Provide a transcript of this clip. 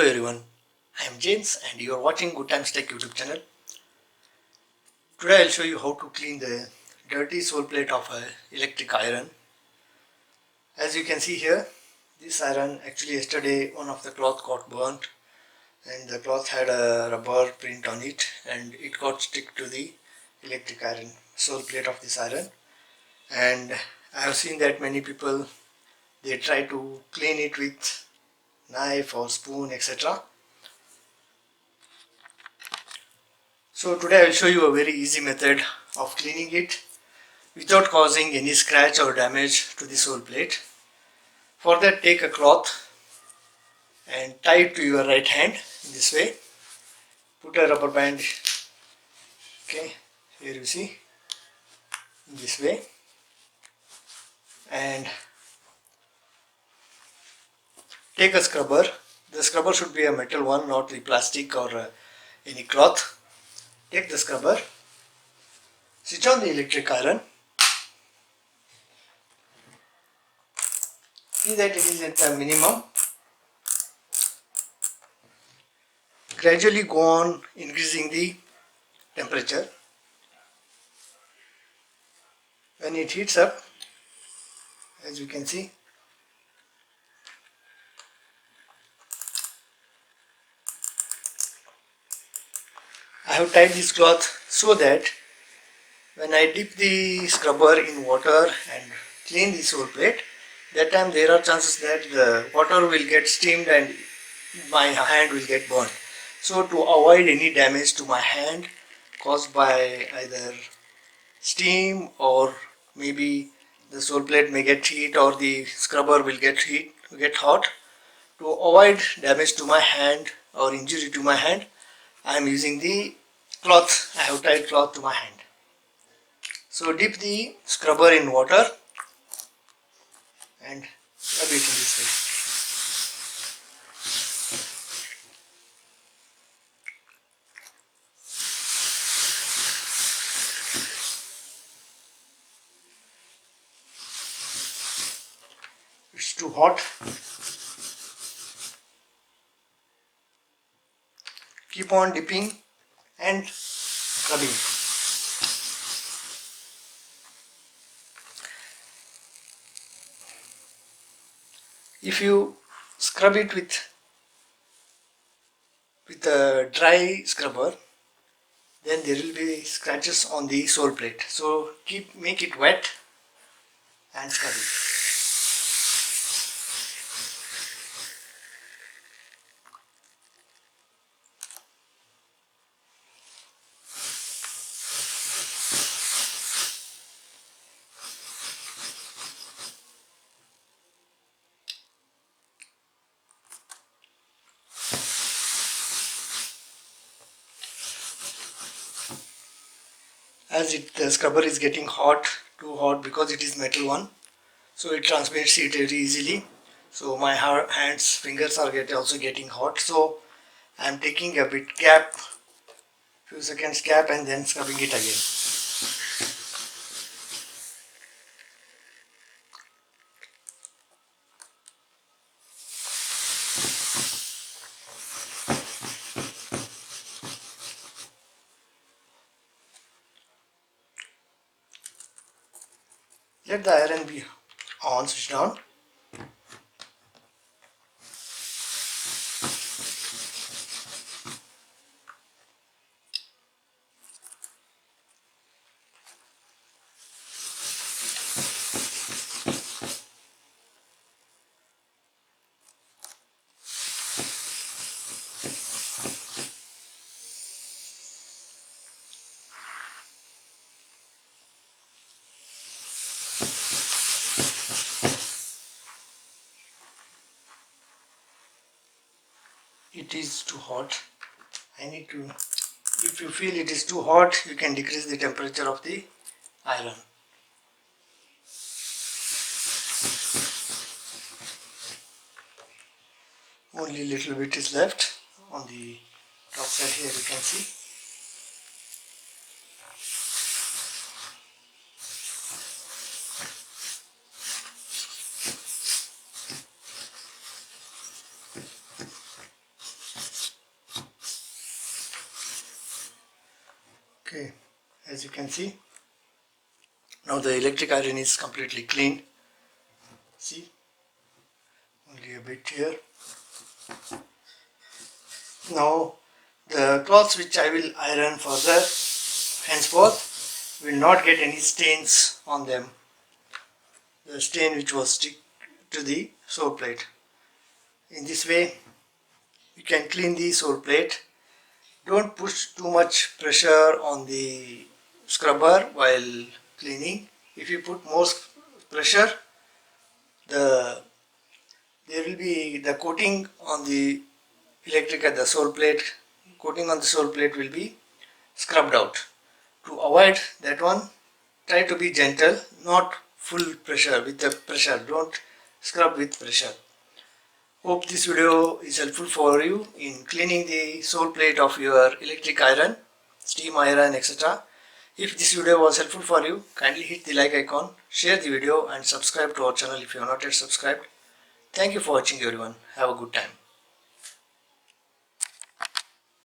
Hello everyone, I am James and you are watching Good Times Tech YouTube channel. Today I will show you how to clean the dirty sole plate of a electric iron. As you can see here, this iron actually yesterday one of the cloth got burnt and the cloth had a rubber print on it and it got stick to the electric iron sole plate of this iron. And I have seen that many people they try to clean it with knife or spoon, etc. So today I will show you a very easy method of cleaning it without causing any scratch or damage to the sole plate. For that, take a cloth and tie it to your right hand in this way. Put a rubber band, okay, here you see, in this way, and take a scrubber. The scrubber should be a metal one, not the plastic or any cloth. Take the scrubber, switch on the electric iron. See that it is at a minimum. Gradually go on increasing the temperature. When it heats up, as you can see, I have tied this cloth so that when I dip the scrubber in water and clean the sole plate, that time there are chances that the water will get steamed and my hand will get burned. So to avoid any damage to my hand caused by either steam or maybe the sole plate may get heat or the scrubber will get hot, to avoid damage to my hand or injury to my hand, I am using the cloth. I have tied cloth to my hand. So dip the scrubber in water and rub it in this way. It's too hot. Keep on dipping and rubbing. If you scrub it with a dry scrubber, then there will be scratches on the sole plate. So make it wet and scrub it. As the scrubber is getting hot, too hot because it is metal one, so it transmits heat very easily. So my fingers are also getting hot. So I am taking a bit gap, few seconds gap, and then scrubbing it again. Let the iron be on, switched on. It is too hot. If you feel it is too hot, you can decrease the temperature of the iron. Only little bit is left on the top side here, you can see. Okay, as you can see, now the electric iron is completely clean. See, only a bit here. Now the cloths which I will iron further henceforth will not get any stains on them. The stain which was stick to the sole plate. In this way you can clean the sole plate. Don't push too much pressure on the scrubber while cleaning. If you put more pressure, there will be the coating on the the sole plate, coating on the sole plate will be scrubbed out. To avoid that one, try to be gentle, not full pressure with the pressure. Don't scrub with pressure. Hope this video is helpful for you in cleaning the sole plate of your electric iron, steam iron, etc. If this video was helpful for you, kindly hit the like icon, share the video and subscribe to our channel if you are not yet subscribed. Thank you for watching everyone. Have a good time.